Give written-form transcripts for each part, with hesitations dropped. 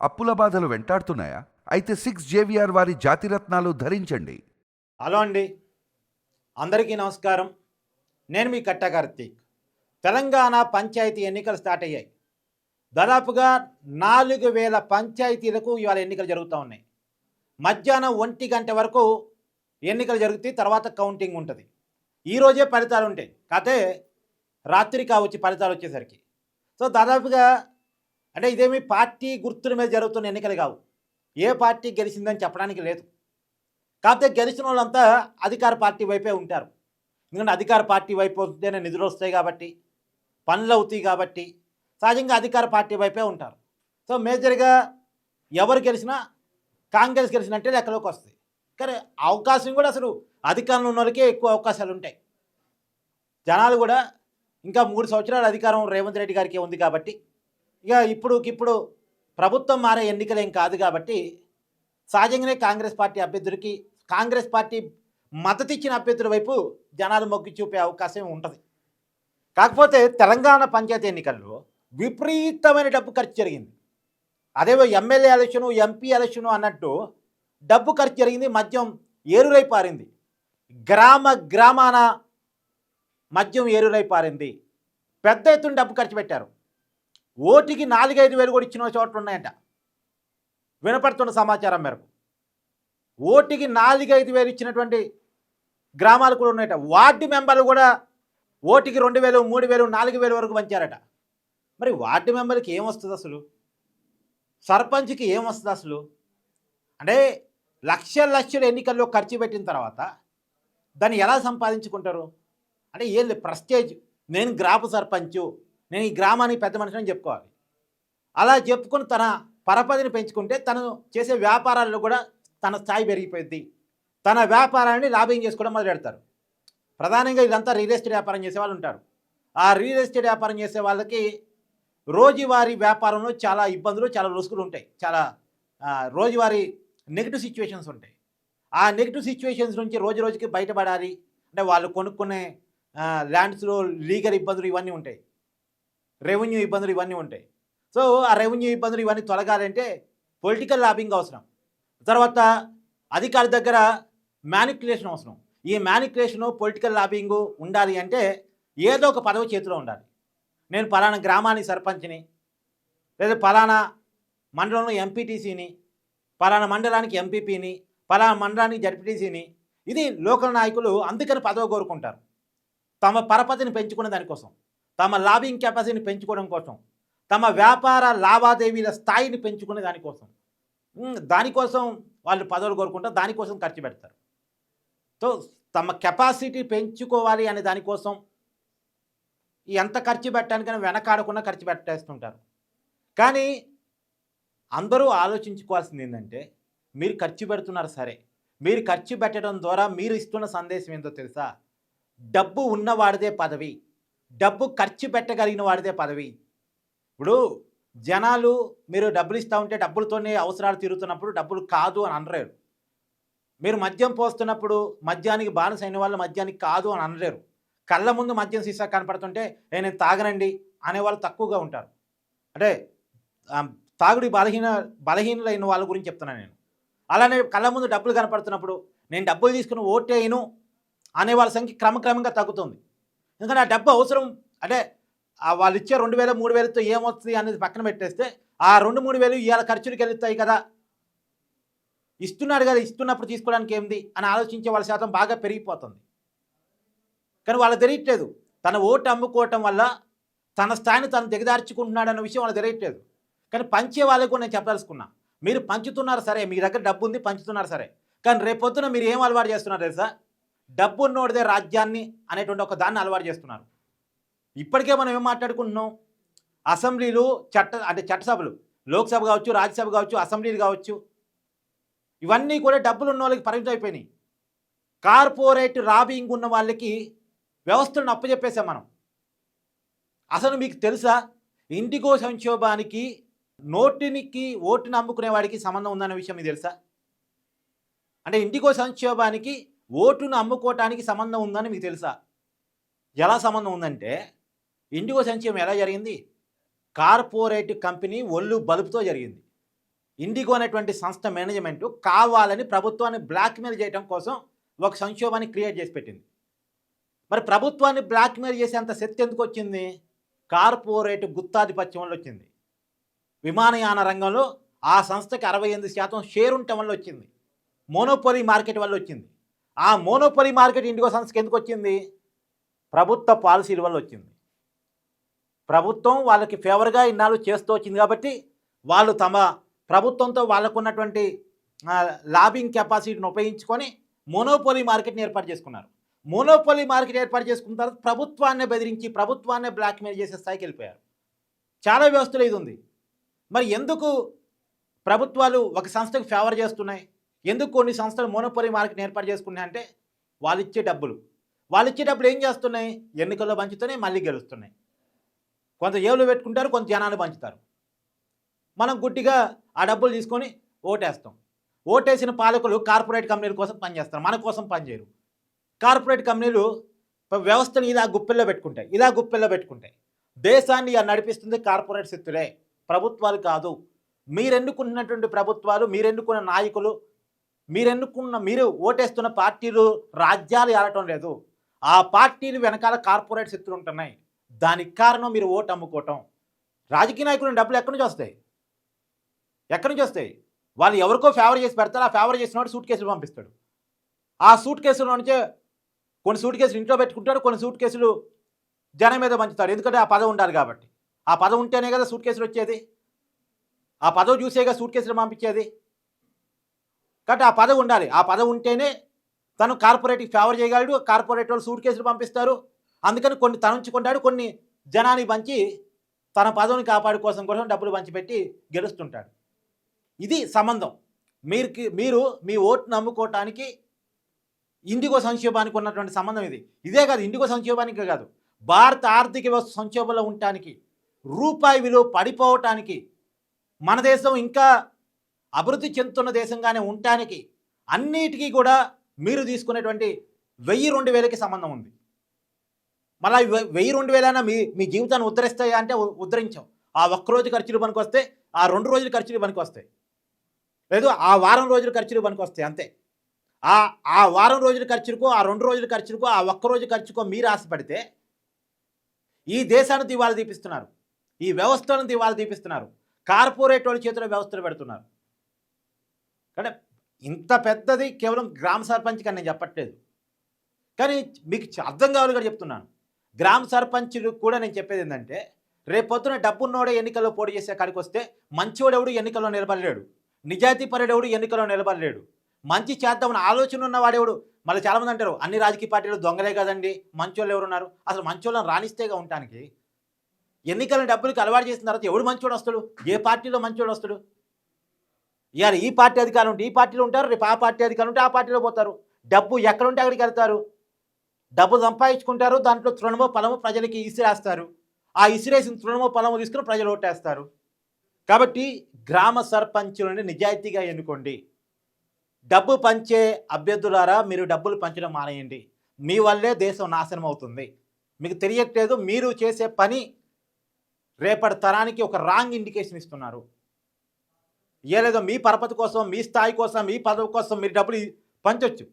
అప్పుల బాధలు వెంటాడుతున్నాయా? అయితే 6 JVR వారి జాతిరత్నాలు ధరించండి. హలో అండి, అందరికీ నమస్కారం. నేను మీ కట్ట కార్తీక్. తెలంగాణ పంచాయతీ ఎన్నికలు స్టార్ట్ అయ్యాయి. దాదాపుగా 4000 పంచాయతీలకు ఇవాళ ఎన్నికలు జరుగుతూ ఉన్నాయి. మధ్యాహ్నం 1 గంట వరకు ఎన్నికలు జరుగుతాయి. తర్వాత కౌంటింగ్ ఉంటుంది. ఈరోజే ఫలితాలు ఉంటాయి. కాకపోతే రాత్రి కావచ్చు ఫలితాలు వచ్చేసరికి. సో దాదాపుగా అంటే ఇదేమి పార్టీ గుర్తుల మీద జరుగుతున్న ఎన్నికలు కావు. ఏ పార్టీ గెలిచిందని చెప్పడానికి లేదు. కాకపోతే గెలిచిన వాళ్ళంతా అధికార పార్టీ వైపే ఉంటారు. ఎందుకంటే అధికార పార్టీ వైపు వస్తేనే నిధులు వస్తాయి కాబట్టి, పనులు అవుతాయి కాబట్టి సహజంగా అధికార పార్టీ వైపే ఉంటారు. సో మేజర్గా ఎవరు గెలిచినా కాంగ్రెస్ గెలిచినట్టే లెక్కలోకి వస్తాయి. కానీ అవకాశం కూడా అసలు అధికారంలో ఉన్న వాళ్ళకే ఎక్కువ అవకాశాలు ఉంటాయి. జనాలు కూడా ఇంకా 3 సంవత్సరాల అధికారం రేవంత్ రెడ్డి గారికి ఉంది కాబట్టి, ఇక ఇప్పుడు ప్రభుత్వం మారే ఎన్నికలేం కాదు కాబట్టి సహజంగానే కాంగ్రెస్ పార్టీ అభ్యర్థులకి, కాంగ్రెస్ పార్టీ మద్దతు ఇచ్చిన అభ్యర్థుల వైపు జనాలు మొగ్గు చూపే అవకాశం ఉంటుంది. కాకపోతే తెలంగాణ పంచాయతీ ఎన్నికల్లో విపరీతమైన డబ్బు ఖర్చు జరిగింది. అదేవో ఎమ్మెల్యే ఎలక్షను, ఎంపీ ఎలక్షను అన్నట్టు డబ్బు ఖర్చు జరిగింది. మద్యం ఏరులై పారింది. గ్రామాన మద్యం ఏరులై పారింది. పెద్ద ఎత్తున డబ్బు ఖర్చు పెట్టారు. ఓటికి 4-5 వేలు కూడా ఇచ్చిన చోట్ల ఉన్నాయంట. వినపడుతున్న సమాచారం మేరకు ఓటికి 4-5 వేలు ఇచ్చినటువంటి గ్రామాలు కూడా ఉన్నాయట. వార్డు మెంబర్లు కూడా ఓటికి 2,000, 3,000, 4,000 వరకు పంచారట. మరి వార్డు మెంబర్కి ఏమొస్తుంది అసలు? సర్పంచ్కి ఏమొస్తుంది అసలు? అంటే లక్షల ఎన్నికల్లో ఖర్చు పెట్టిన తర్వాత దాన్ని ఎలా సంపాదించుకుంటారు? అంటే ఏం ప్రెస్టేజ్, నేను గ్రామ సర్పంచు, నేను ఈ గ్రామానికి పెద్ద మనిషిని చెప్పుకోవాలి. అలా చెప్పుకొని తన పరపతిని పెంచుకుంటే తను చేసే వ్యాపారాల్లో కూడా తన స్థాయి పెరిగిపోయింది. తన వ్యాపారాన్ని లాభం చేసుకోవడం మొదలు పెడతారు. ప్రధానంగా ఇదంతా రియల్ ఎస్టేట్ వ్యాపారం చేసే వాళ్ళు ఉంటారు. ఆ రియల్ ఎస్టేట్ వ్యాపారం చేసే వాళ్ళకి రోజువారీ వ్యాపారంలో చాలా ఇబ్బందులు, చాలా రుసుకులు ఉంటాయి. చాలా రోజువారీ నెగిటివ్ సిచ్యువేషన్స్ ఉంటాయి. ఆ నెగిటివ్ సిచ్యువేషన్స్ నుంచి రోజుకి బయటపడాలి అంటే వాళ్ళు కొనుక్కునే ల్యాండ్స్లో లీగల్ ఇబ్బందులు ఇవన్నీ ఉంటాయి, రెవెన్యూ ఇబ్బందులు ఇవన్నీ ఉంటాయి. సో ఆ రెవెన్యూ ఇబ్బందులు ఇవన్నీ తొలగాలంటే పొలిటికల్ లాబింగ్ అవసరం. తర్వాత అధికారి దగ్గర మ్యానిపులేషన్ అవసరం. ఈ మ్యానిపులేషను, పొలిటికల్ లాబింగు ఉండాలి అంటే ఏదో ఒక పదవి చేతిలో ఉండాలి. నేను పలానా గ్రామానికి సర్పంచ్ని, లేదా పలానా మండలంలో ఎంపీటీసీని, పలానా మండలానికి ఎంపీపీని, పలానా మండలానికి జడ్పీటీసీని. ఇది లోకల్ నాయకులు అందుకని పదవి కోరుకుంటారు. తమ పరపతిని పెంచుకునే దానికోసం, తమ లాబింగ్ కెపాసిటీని పెంచుకోవడం కోసం, తమ వ్యాపార లావాదేవీల స్థాయిని పెంచుకునే దానికోసం వాళ్ళు పదవులు కోరుకుంటారు. దానికోసం ఖర్చు పెడతారు. సో తమ కెపాసిటీ పెంచుకోవాలి అనే దానికోసం ఎంత ఖర్చు పెట్టడానికైనా వెనకాడకుండా ఖర్చు పెట్టేస్తుంటారు. కానీ అందరూ ఆలోచించుకోవాల్సింది ఏంటంటే, మీరు ఖర్చు పెడుతున్నారు సరే, మీరు ఖర్చు పెట్టడం ద్వారా మీరు ఇస్తున్న సందేశం ఏంటో తెలుసా? డబ్బు ఉన్నవాడిదే పదవి, డబ్బు ఖర్చు పెట్టగలిగిన వాడిదే పదవి. ఇప్పుడు జనాలు మీరు డబ్బులు ఇస్తూ ఉంటే డబ్బులతోనే అవసరాలు తీరుతున్నప్పుడు డబ్బులు కాదు అని అనలేరు. మీరు మద్యం పోస్తున్నప్పుడు మద్యానికి బానిస అయిన వాళ్ళు మద్యానికి కాదు అని అనలేరు. కళ్ళ ముందు మద్యం సీసా కనపడుతుంటే నేను తాగనండి అనేవాళ్ళు తక్కువగా ఉంటారు. అంటే తాగుడి బలహీనులైన వాళ్ళ గురించి చెప్తున్నాను నేను. అలానే కళ్ళ ముందు డబ్బులు కనపడుతున్నప్పుడు నేను డబ్బులు తీసుకుని ఓటేయను అనే వాళ్ళ సంఖ్య క్రమక్రమంగా తగ్గుతుంది. ఎందుకంటే ఆ డబ్బు అవసరం. అంటే వాళ్ళు ఇచ్చే 2,000, 3,000తో ఏమొస్తుంది అనేది పక్కన పెట్టేస్తే ఆ 2-3 వేలు ఇవాళ ఖర్చులకు వెళ్తాయి కదా, ఇస్తున్నాడు కదా, ఇస్తున్నప్పుడు తీసుకోవడానికి ఏంది అని ఆలోచించే వాళ్ళ శాతం బాగా పెరిగిపోతుంది. కానీ వాళ్ళకి తెలియట్లేదు, తన ఓటు అమ్ముకోవటం వల్ల తన స్థాయిని తను దిగదార్చుకుంటున్నాడన్న విషయం వాళ్ళకి తెలియట్లేదు. కానీ పంచే వాళ్ళకు కూడా నేను చెప్పదలుచుకున్నా, మీరు పంచుతున్నారు సరే, మీ దగ్గర డబ్బు ఉంది పంచుతున్నారు సరే, కానీ రేపొద్దున మీరు ఏం అలవాటు చేస్తున్నారు తెలుసా? డబ్బు ఉన్నోడిదే రాజ్యాన్ని అనేటువంటి ఒక దాన్ని అలవాటు చేస్తున్నారు. ఇప్పటికే మనం ఏం మాట్లాడుకుంటున్నాం? అసెంబ్లీలు, చట్టసభలు, లోక్సభ కావచ్చు, రాజ్యసభ కావచ్చు, అసెంబ్లీలు కావచ్చు, ఇవన్నీ కూడా డబ్బులు ఉన్న వాళ్ళకి పరిమితం అయిపోయినాయి. కార్పొరేట్ లాబింగ్ ఉన్న వాళ్ళకి వ్యవస్థలను అప్పచెప్పేసాం మనం. అసలు మీకు తెలుసా, ఇండిగో సంక్షోభానికి ఓటుని అమ్ముకునే వాడికి సంబంధం ఉందన్న విషయం మీకు తెలుసా? అంటే ఇండిగో సంక్షోభానికి ఓటును అమ్ముకోవటానికి సంబంధం ఉందని మీకు తెలుసా? ఎలా సంబంధం ఉందంటే, ఇండిగో సంక్షోభం ఎలా జరిగింది? కార్పొరేట్ కంపెనీ ఒళ్ళు బలుపుతో జరిగింది. ఇండిగో అనేటువంటి సంస్థ మేనేజ్మెంటు కావాలని ప్రభుత్వాన్ని బ్లాక్మెయిల్ చేయడం కోసం ఒక సంక్షోభాన్ని క్రియేట్ చేసి పెట్టింది. మరి ప్రభుత్వాన్ని బ్లాక్మెయిల్ చేసేంత శక్తి ఎందుకు వచ్చింది? కార్పొరేట్ గుత్తాధిపత్యం వల్ల వచ్చింది. విమానయాన రంగంలో ఆ సంస్థకి 68% షేర్ ఉండటం వల్ల వచ్చింది. మోనోపోలీ మార్కెట్ వల్ల వచ్చింది. ఆ మోనోపోలీ మార్కెట్ ఇండిగో సంస్థకి ఎందుకు వచ్చింది? ప్రభుత్వ పాలసీల వల్ల వచ్చింది. ప్రభుత్వం వాళ్ళకి ఫేవర్గా ఇన్నాళ్ళు చేస్తూ వచ్చింది కాబట్టి వాళ్ళు తమ ప్రభుత్వంతో వాళ్ళకున్నటువంటి లాబింగ్ కెపాసిటీని ఉపయోగించుకొని మోనోపోలీ మార్కెట్ని ఏర్పాటు చేసుకున్నారు. మోనోపోలీ మార్కెట్ ఏర్పాటు చేసుకున్న తర్వాత ప్రభుత్వాన్ని బెదిరించి ప్రభుత్వాన్ని బ్లాక్మెయిల్ చేసే స్థాయికి వెళ్ళిపోయారు. చాలా వ్యవస్థలో ఇది ఉంది. మరి ఎందుకు ప్రభుత్వాలు ఒక సంస్థకు ఫేవర్ చేస్తున్నాయి? ఎందుకు కొన్ని సంస్థలు మోనోపోలీ మార్కెట్ని ఏర్పాటు చేసుకున్నాయి అంటే వాళ్ళు ఇచ్చే డబ్బులు ఏం చేస్తున్నాయి? ఎన్నికల్లో పంచుతున్నాయి, మళ్ళీ గెలుస్తున్నాయి. కొంత ఏళ్ళు పెట్టుకుంటారు, కొంత జనాన్ని పంచుతారు. మనం గుడ్డిగా ఆ డబ్బులు తీసుకొని ఓటేస్తాం. ఓటేసిన పాలకులు కార్పొరేట్ కంపెనీల కోసం పనిచేస్తారు, మన కోసం పనిచేయరు. కార్పొరేట్ కంపెనీలు వ్యవస్థను ఇలా గుప్పెల్లో పెట్టుకుంటాయి. దేశాన్ని నడిపిస్తుంది కార్పొరేట్ శక్తులే, ప్రభుత్వాలు కాదు. మీరెన్నుకున్నటువంటి ప్రభుత్వాలు, మీరెన్నుకున్న నాయకులు, మీరు ఓటేస్తున్న పార్టీలు రాజ్యాలు ఏలటం లేదు. ఆ పార్టీలు వెనకాల కార్పొరేట్ శక్తులు ఉంటున్నాయి. దానికి కారణం మీరు ఓటు అమ్ముకోవటం. రాజకీయ నాయకులు డబ్బులు ఎక్కడి నుంచి వస్తాయి? వాళ్ళు ఎవరికో ఫేవర్ చేసి పెడతారు. ఆ ఫేవర్ చేసిన వాడు సూట్ కేసులు పంపిస్తాడు. ఆ సూట్ కేసుల నుంచే కొన్ని సూట్ కేసులు ఇంట్లో పెట్టుకుంటాడు, కొన్ని సూట్ కేసులు జనం మీద పంచుతాడు. ఎందుకంటే ఆ పదవి ఉండాలి కాబట్టి. ఆ పదవి ఉంటేనే కదా సూట్ కేసులు వచ్చేది. ఆ పదవి చూసేగా సూట్ కేసులు పంపించేది. కాబట్టి ఆ పదవి ఉండాలి. ఆ పదవి ఉంటేనే తను కార్పొరేట్కి ఫేవర్ చేయగలడు. కార్పొరేట్ వాళ్ళు సూట్ కేసులు పంపిస్తారు. అందుకని కొన్ని తను ఉంచుకుంటాడు, కొన్ని జనానికి పంచి తన పదవిని కాపాడుకోసం కోసం డబ్బులు పంచిపెట్టి గెలుస్తుంటాడు. ఇది సంబంధం. మీరు మీ ఓటును నమ్ముకోవటానికి ఇండిగో సంక్షోభానికి ఉన్నటువంటి సంబంధం ఇది. ఇదే కాదు, ఇండిగో సంక్షోభానికి కాదు, భారత ఆర్థిక వ్యవస్థ సంక్షోభంలో ఉండటానికి, రూపాయి విలువ పడిపోవటానికి, మన దేశం ఇంకా అభివృద్ధి చెందుతున్న దేశంగానే ఉండటానికి అన్నిటికీ కూడా మీరు తీసుకునేటువంటి 1000-2000కి సంబంధం ఉంది. మళ్ళీ 1000-2000 మీ జీవితాన్ని ఉద్ధరిస్తాయా అంటే ఉద్ధరించాం. ఆ ఒక్కరోజు ఖర్చులు పనికి వస్తే, ఆ 2 రోజుల ఖర్చులు పనికి వస్తాయి, లేదు ఆ వారం రోజుల ఖర్చులు పనికి వస్తాయి, అంతే. ఆ వారం రోజుల ఖర్చులకో, ఆ 2 రోజుల ఖర్చులకో, ఆ ఒక్కరోజు ఖర్చుకో మీరు ఆశపడితే ఈ దేశాన్ని దివాలా తీపిస్తున్నారు, ఈ వ్యవస్థలను దివాలా తీపిస్తున్నారు. కార్పొరేట్ వాళ్ళ చేతిలో వ్యవస్థలు పెడుతున్నారు. కానీ ఇంత పెద్దది కేవలం గ్రామ సర్పంచ్ కానీ నేను చెప్పట్లేదు, కానీ మీకు అర్థం కావాలి కూడా చెప్తున్నాను. గ్రామ సర్పంచులు కూడా నేను చెప్పేది ఏంటంటే, రేపొద్దున డబ్బున్నోడే ఎన్నికల్లో పోటీ చేసే కాడికి వస్తే మంచివాడెవడు ఎన్నికల్లో నిలబడలేడు, నిజాయితీ పరుడెవడు ఎన్నికల్లో నిలబడలేడు, మంచి చేద్దామని ఆలోచన ఉన్నవాడెవడు. మళ్ళీ చాలామంది అంటారు అన్ని రాజకీయ పార్టీలు దొంగలే కదండి, మంచోళ్ళు ఎవరున్నారు? అసలు మంచోళ్ళని రాణిస్తేగా ఉండటానికి ఎన్నికల డబ్బులకి అలవాటు చేసిన తర్వాత ఎవడు మంచోడు వస్తాడు? ఏ పార్టీలో మంచోడు వస్తాడు? ఇవాళ ఈ పార్టీ అధికారం ఉంటే ఈ పార్టీలో ఉంటారు, రేపు ఆ పార్టీ అధికారం ఉంటే ఆ పార్టీలో పోతారు. డబ్బు ఎక్కడుంటే అక్కడికి వెళ్తారు, డబ్బు సంపాదించుకుంటారు, దాంట్లో తృణమో పొలమో ప్రజలకి ఇసిరేస్తారు. ఆ ఇసిరేసిన తృణమో పొలమో తీసుకుని ప్రజలు ఓటేస్తారు. కాబట్టి గ్రామ సర్పంచులని నిజాయితీగా ఎన్నుకోండి. డబ్బు పంచే అభ్యర్థులారా, మీరు డబ్బులు పంచడం మానేయండి. మీ వల్లే దేశం నాశనం అవుతుంది. మీకు తెలియట్లేదు, మీరు చేసే పని రేపటి తరానికి ఒక రాంగ్ ఇండికేషన్ ఇస్తున్నారు. ఏలేదో మీ పరపతి కోసం, మీ స్థాయి కోసం, మీ పదవి కోసం మీరు డబ్బులు పంచొచ్చు.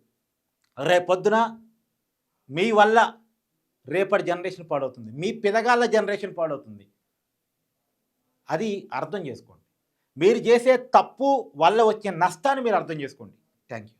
రేపొద్దున మీ వల్ల రేపటి జనరేషన్ పాడవుతుంది, మీ పిల్లగాళ్ళ జనరేషన్ పాడవుతుంది. అది అర్థం చేసుకోండి. మీరు చేసే తప్పు వల్ల వచ్చే నష్టాన్ని మీరు అర్థం చేసుకోండి. Thank you.